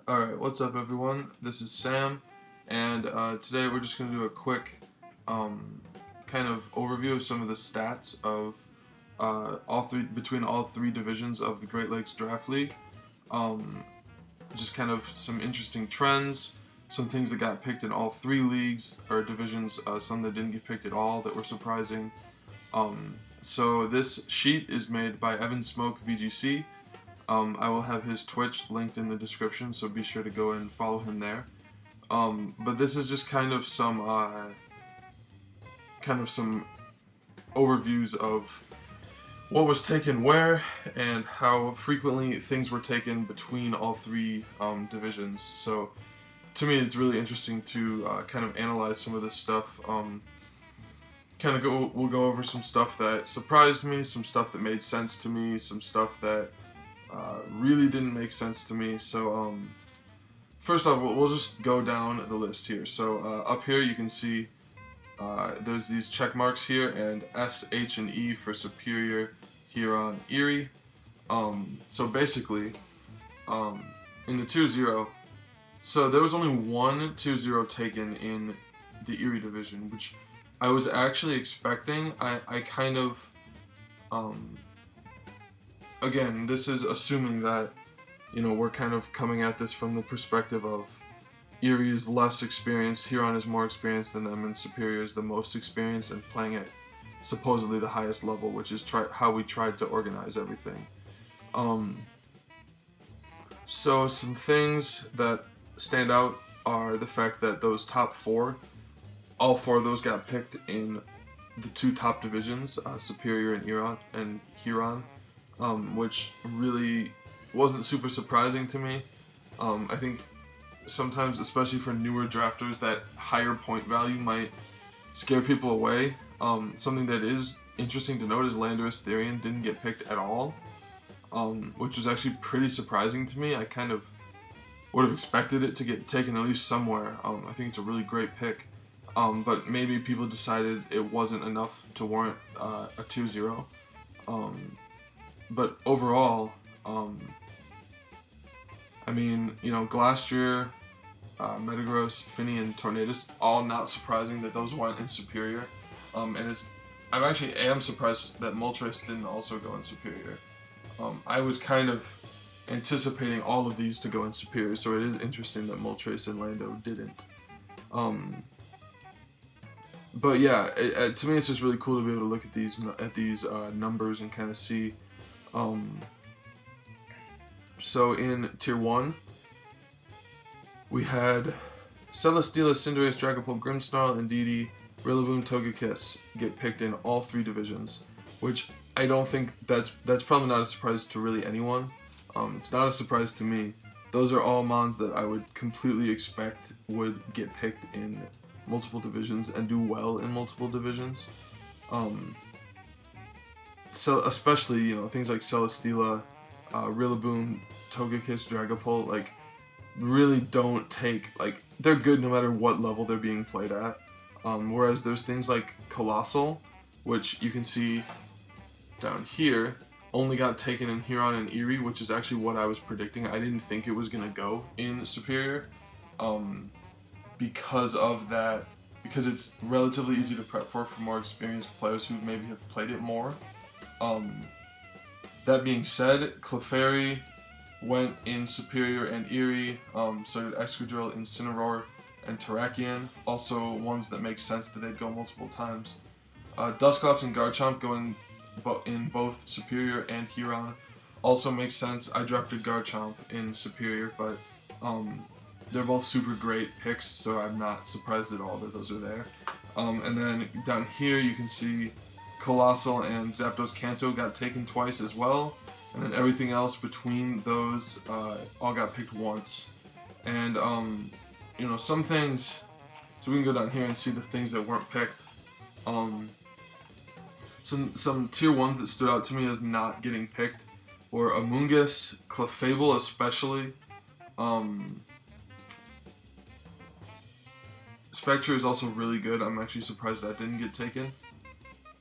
Alright, what's up everyone? This is Sam, and today we're just going to do a quick kind of overview of some of the stats of between all three divisions of the Great Lakes Draft League. Just kind of some interesting trends, some things that got picked in all three leagues or divisions, some that didn't get picked at all that were surprising. So this sheet is made by Evan Smoke VGC. I will have his Twitch linked in the description, so be sure to go and follow him there. But this is just kind of some overviews of what was taken where and how frequently things were taken between all three divisions. So to me, it's really interesting to kind of analyze some of this stuff. We'll go over some stuff that surprised me, some stuff that made sense to me, some stuff that really didn't make sense to me. So first off, we'll just go down the list here. So up here you can see there's these check marks here, and S, H, and E for Superior, Huron, Erie. So basically, in the Tier 0, so there was only one Tier 0 taken in the Erie division, which I was actually expecting. I kind of, again, this is assuming that, we're kind of coming at this from the perspective of Erie is less experienced, Huron is more experienced than them, and Superior is the most experienced and playing at supposedly the highest level, which is how we tried to organize everything. So some things that stand out are the fact that those top four, all four of those got picked in the two top divisions, Superior and Huron, which really wasn't super surprising to me. I think sometimes, especially for newer drafters, that higher point value might scare people away. Something that is interesting to note is Landorus Therian didn't get picked at all, which was actually pretty surprising to me. I kind of would have expected it to get taken at least somewhere. I think it's a really great pick, but maybe people decided it wasn't enough to warrant a Tier 0. But overall, Glastrier, Metagross, Finny, and Tornadus, all not surprising that those went in Superior. I actually am surprised that Moltres didn't also go in Superior. I was kind of anticipating all of these to go in Superior, so it is interesting that Moltres and Lando didn't. But yeah, to me it's just really cool to be able to look at these numbers and kind of see. So in Tier 1, we had Celesteela, Cinderace, Dragapult, Grimmsnarl, and Indeedee, Rillaboom, Togekiss get picked in all three divisions, which I don't think that's probably not a surprise to really anyone. It's not a surprise to me. Those are all mons that I would completely expect would get picked in multiple divisions and do well in multiple divisions. So especially, things like Celesteela, Rillaboom, Togekiss, Dragapult, really don't take, they're good no matter what level they're being played at. Whereas there's things like Colossal, which you can see down here, only got taken in Huron and Erie, which is actually what I was predicting. I didn't think it was going to go in Superior, because of that, because it's relatively easy to prep for more experienced players who maybe have played it more. That being said, Clefairy went in Superior and Erie, so did Excadrill, Incineroar, and Terrakion, also ones that make sense that they'd go multiple times. Dusclops and Garchomp go in both Superior and Huron, also makes sense. I drafted Garchomp in Superior, but they're both super great picks, so I'm not surprised at all that those are there. And then down here you can see Colossal and Zapdos Kanto got taken twice as well, and then everything else between those all got picked once. And some things, so we can go down here and see the things that weren't picked. Some Tier 1s that stood out to me as not getting picked were Amoonguss, Clefable especially. Spectre is also really good. I'm actually surprised that didn't get taken.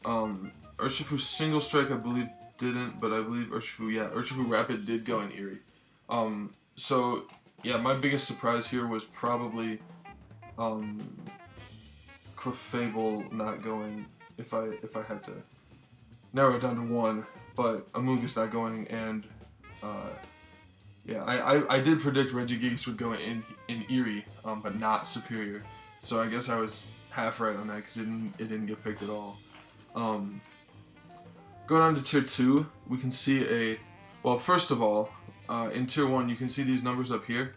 Urshifu Single Strike, I believe, didn't, but I believe Urshifu Rapid did go in Erie. So yeah, my biggest surprise here was probably Clefable not going, if I had to narrow it down to one, but Amoonguss not going, and yeah, I did predict Regigigas would go in Erie, but not Superior. So I guess I was half right on that because it didn't get picked at all. Going on to Tier 2, we can see well, first of all, in Tier 1, you can see these numbers up here.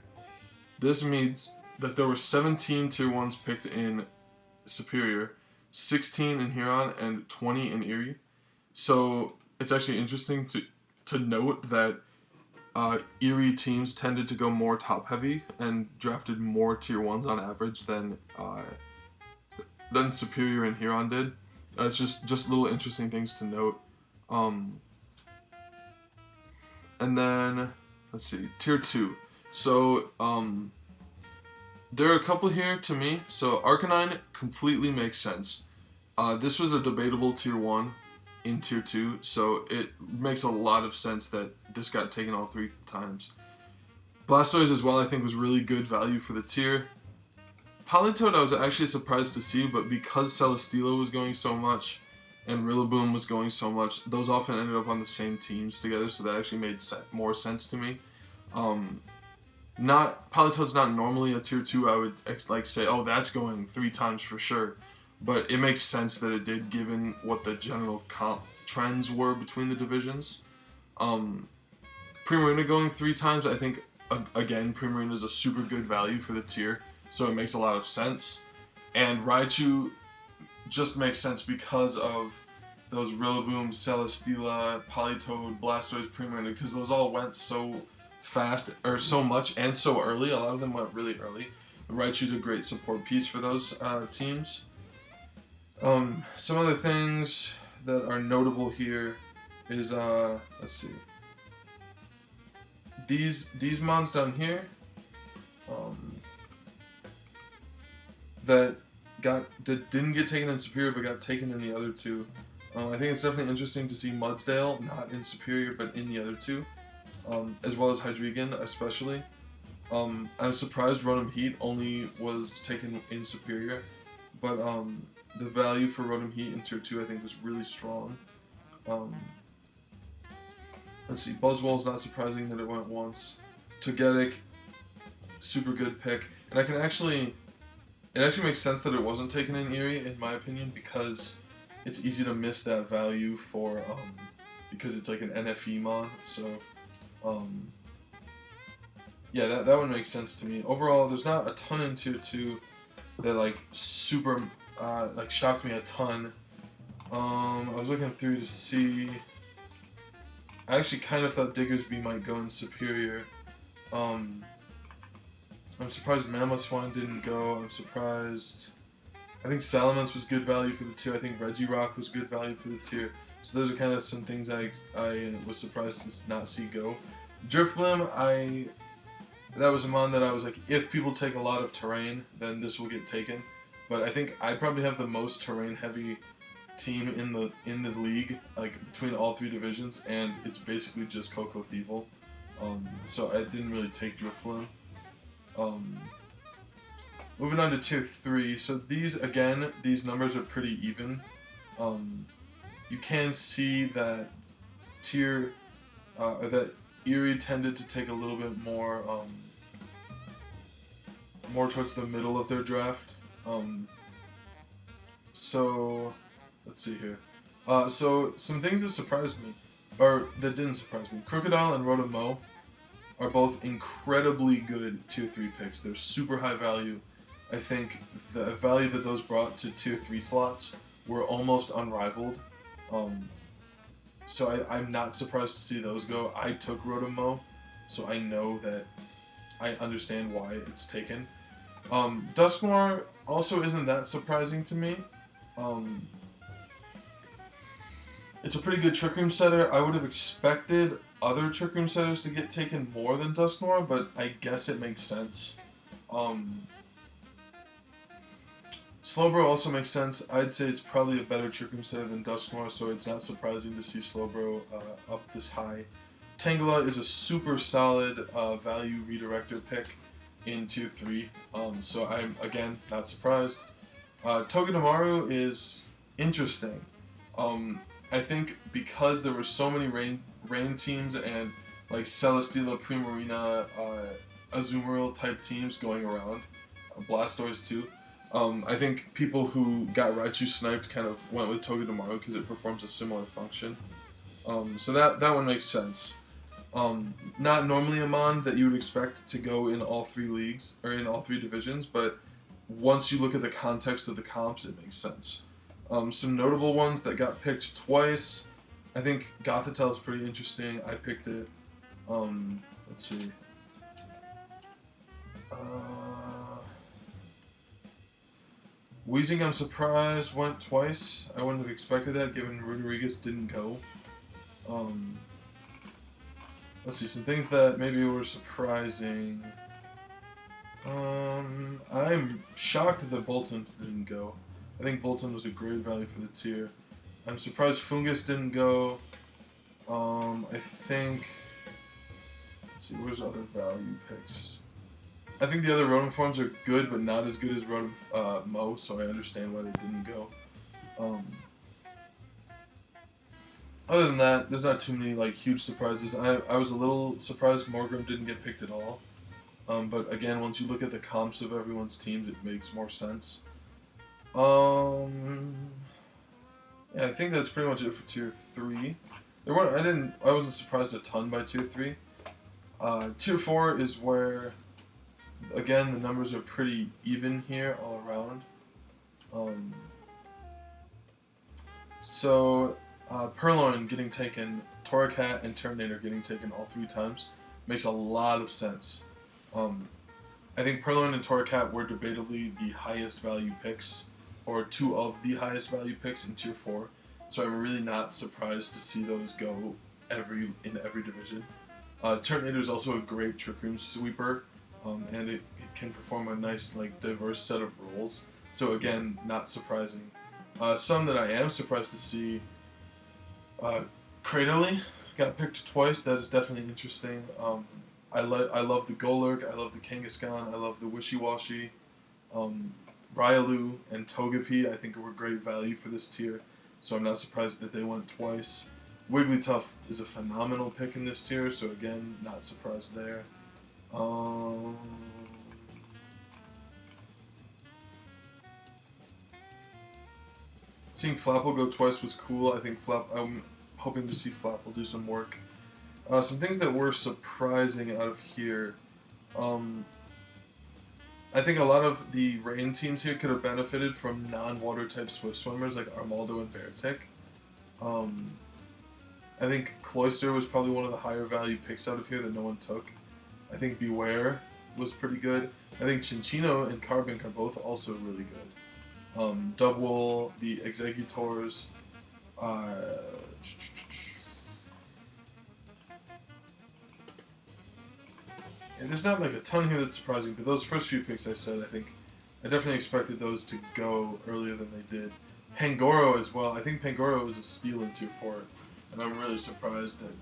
This means that there were 17 Tier 1s picked in Superior, 16 in Huron, and 20 in Erie. So it's actually interesting to note that Erie teams tended to go more top-heavy and drafted more Tier 1s on average than Superior and Huron did. It's just little interesting things to note. And then, let's see, Tier 2. So, there are a couple here to me. So, Arcanine completely makes sense. This was a debatable Tier 1 in Tier 2, so it makes a lot of sense that this got taken all 3 times. Blastoise as well, I think, was really good value for the tier. Politoed I was actually surprised to see, but because Celesteela was going so much and Rillaboom was going so much, those often ended up on the same teams together, so that actually made more sense to me. Politoed's not normally a Tier 2, I would say, oh, that's going 3 times for sure. But it makes sense that it did, given what the general comp trends were between the divisions. Primarina going 3 times, I think, again, Primarina is a super good value for the tier, so it makes a lot of sense. And Raichu just makes sense because of those Rillaboom, Celesteela, Politoed, Blastoise, Primarina, because those all went so fast, or so much, and so early. A lot of them went really early. Raichu's a great support piece for those teams. Some other things that are notable here is, let's see. These mons down here, that didn't get taken in Superior but got taken in the other 2. I think it's definitely interesting to see Mudsdale not in Superior but in the other 2, as well as Hydreigon especially. I'm surprised Rotom Heat only was taken in Superior, but the value for Rotom Heat in Tier 2 I think was really strong. Let's see, Buzzwole's not surprising that it went once. Togetic, super good pick. And it actually makes sense that it wasn't taken in Erie, in my opinion, because it's easy to miss that value for, because it's like an NFE mon, so, yeah, that one makes sense to me. Overall, there's not a ton in Tier 2 that, like, super, shocked me a ton. I was looking through to see. I actually kind of thought Diggersby might go in Superior. I'm surprised Mamoswine didn't go. I'm surprised. I think Salamence was good value for the tier. I think Regirock was good value for the tier. So those are kind of some things I was surprised to not see go. Drifblim, that was a mon that I was like, if people take a lot of terrain, then this will get taken. But I think I probably have the most terrain-heavy team in the league, like between all 3 divisions, and it's basically just Coco Thievul. So I didn't really take Drifblim. Moving on to Tier 3, so these numbers are pretty even. You can see that that Erie tended to take a little bit more towards the middle of their draft. So let's see here. So some things that surprised me, or that didn't surprise me. Crocodile and Rotom are both incredibly good Tier 3 picks. They're super high value. I think the value that those brought to Tier 3 slots were almost unrivaled. So I'm not surprised to see those go. I took Rotom, so I know that I understand why it's taken. Dusknoir also isn't that surprising to me. It's a pretty good Trick Room setter. I would have expected other Trick Room setters to get taken more than Dusknoir, but I guess it makes sense. Slowbro also makes sense. I'd say it's probably a better Trick Room setter than Dusknoir, so it's not surprising to see Slowbro up this high. Tangela is a super solid value redirector pick in Tier 3, so I'm, again, not surprised. Togedemaru is interesting. I think because there were so many rain teams and like Celesteela, Primarina, Azumarill type teams going around, Blastoise too, I think people who got Raichu sniped kind of went with Togedemaru because it performs a similar function. So that one makes sense. Not normally a mon that you would expect to go in all 3 leagues, or in all 3 divisions, but once you look at the context of the comps, it makes sense. Some notable ones that got picked twice. I think Gothitelle is pretty interesting. I picked it. Let's see. Weezing, I'm surprised, went twice. I wouldn't have expected that given Rodriguez didn't go. Let's see, some things that maybe were surprising. I'm shocked that Bolton didn't go. I think Bolton was a great value for the tier. I'm surprised Fungus didn't go. I think... Let's see, where's other value picks? I think the other Rotom forms are good, but not as good as Rotom Mo, so I understand why they didn't go. Other than that, there's not too many like huge surprises. I was a little surprised Morgrem didn't get picked at all. But again, once you look at the comps of everyone's teams, it makes more sense. Yeah, I think that's pretty much it for Tier 3. I wasn't surprised a ton by Tier 3. Tier 4 is where, again, the numbers are pretty even here all around. Purloin getting taken, Torracat and Terminator getting taken all 3 times makes a lot of sense. I think Purloin and Torracat were debatably the highest value picks, or 2 of the highest value picks in Tier 4, so I'm really not surprised to see those go in every division. Terminator is also a great Trick Room sweeper, and it can perform a nice, like, diverse set of roles, so again, not surprising. Some that I am surprised to see, Cradily got picked twice. That is definitely interesting. I love the Golurk, I love the Kangaskhan, I love the Wishy-Washy. Ryalu and Togepi I think were great value for this tier, so I'm not surprised that they went twice. Wigglytuff is a phenomenal pick in this tier, so again, not surprised there. Seeing Flapple go twice was cool. I think I'm hoping to see Flapple do some work. Some things that were surprising out of here. I think a lot of the rain teams here could have benefited from non-water type swift swimmers like Armaldo and Beartick. I think Cloyster was probably one of the higher value picks out of here that no one took. I think Beware was pretty good. I think Cinccino and Carbink are both also really good. Dubwool, the Exegutors, and there's not like a ton here that's surprising, but those first few picks I said, I definitely expected those to go earlier than they did. Pangoro as well. I think Pangoro was a steal in Tier 4, and I'm really surprised that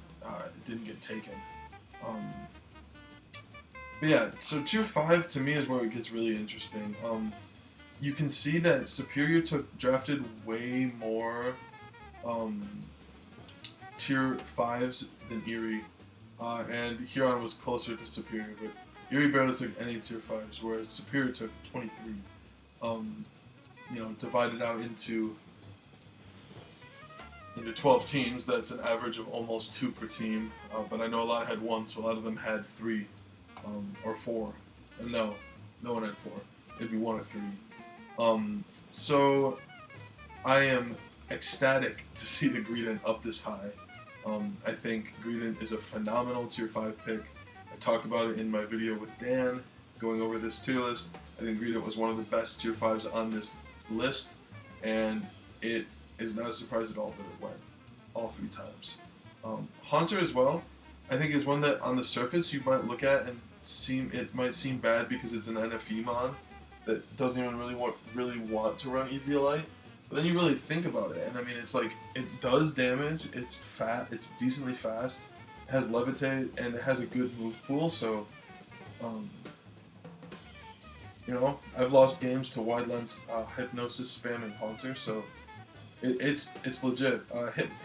it didn't get taken. But yeah, so Tier 5 to me is where it gets really interesting. You can see that Superior drafted way more Tier 5s than Erie. And Huron was closer to Superior, but Erie barely took any Tier 5s, whereas Superior took 23. Divided out into 12 teams, that's an average of almost 2 per team, but I know a lot had 1, so a lot of them had 3, or 4. And no one had 4. It'd be 1 or 3. So I am ecstatic to see the Greedent up this high. I think Greedent is a phenomenal Tier 5 pick. I talked about it in my video with Dan, going over this tier list. I think Greedent was one of the best Tier 5s on this list, and it is not a surprise at all that it went all 3 times. Haunter as well, I think is one that on the surface you might look at and it might seem bad because it's an NFE mon that doesn't even really want to run Eviolite. But then you really think about it, and I mean, it's like, it does damage, it's decently fast, has levitate, and it has a good move pool. So, you know, I've lost games to wide lens hypnosis spamming Haunter, so it's legit.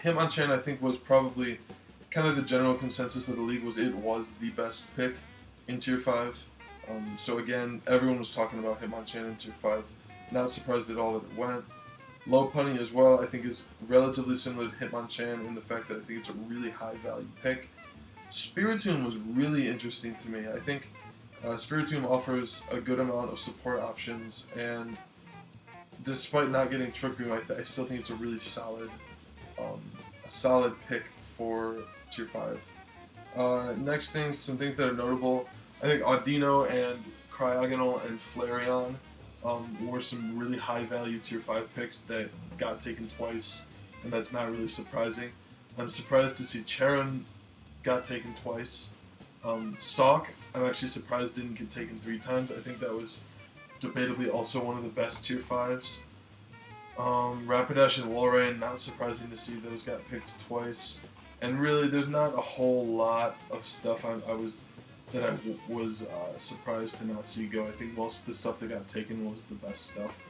Hitmonchan, I think, was probably kind of the general consensus of the league was it was the best pick in Tier 5. So again, everyone was talking about Hitmonchan in Tier 5. Not surprised at all that it went. Lopunny as well, I think, is relatively similar to Hitmonchan in the fact that I think it's a really high value pick. Spiritomb was really interesting to me. I think Spiritomb offers a good amount of support options, and despite not getting Trick Room, I still think it's a really solid pick for Tier 5. Next things, some things that are notable. I think Audino and Cryogonal and Flareon were some really high value Tier 5 picks that got taken twice, and that's not really surprising. I'm surprised to see Charon got taken twice. Sawk, I'm actually surprised didn't get taken 3 times. I think that was debatably also one of the best Tier 5s. Rapidash and Walrein, not surprising to see those got picked twice. And really, there's not a whole lot of stuff I was surprised to not see go. I think most of the stuff that got taken was the best stuff.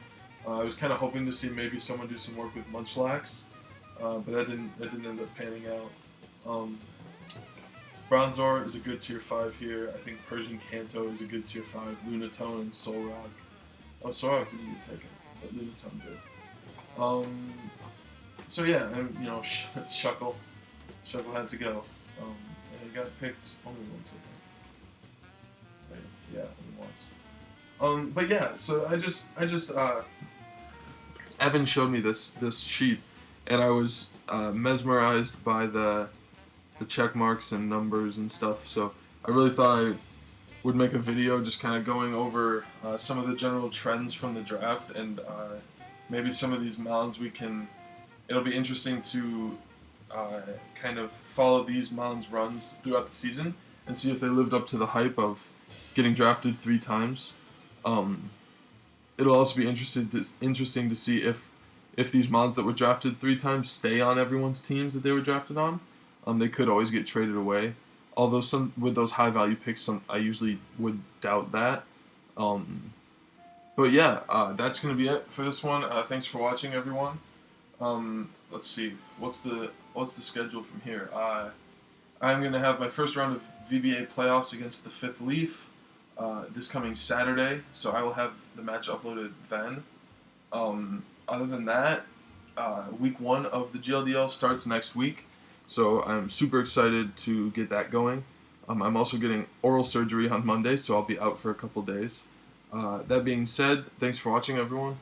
I was kind of hoping to see maybe someone do some work with Munchlax, but that didn't end up panning out. Bronzor is a good Tier 5 here. I think Persian Kanto is a good Tier 5. Lunatone and Solrock. Oh, Solrock didn't get taken, but Lunatone did. So yeah, and you know, Shuckle had to go, and he got picked only once, I think. Yeah, only once. But yeah, so I just Evan showed me this sheet, and I was mesmerized by the check marks and numbers and stuff. So I really thought I would make a video just kind of going over some of the general trends from the draft, and maybe some of these mounds it'll be interesting to kind of follow these mounds runs throughout the season and see if they lived up to the hype of getting drafted 3 times. It'll also be interesting to see if these mounds that were drafted 3 times stay on everyone's teams that they were drafted on. They could always get traded away. Although with those high value picks, I usually would doubt that. But yeah, that's going to be it for this one. Thanks for watching, everyone. Let's see, what's the schedule from here? I'm going to have my first round of VBA playoffs against the 5th Leaf this coming Saturday, so I will have the match uploaded then. Other than that, week 1 of the GLDL starts next week, so I'm super excited to get that going. I'm also getting oral surgery on Monday, so I'll be out for a couple days. That being said, thanks for watching, everyone.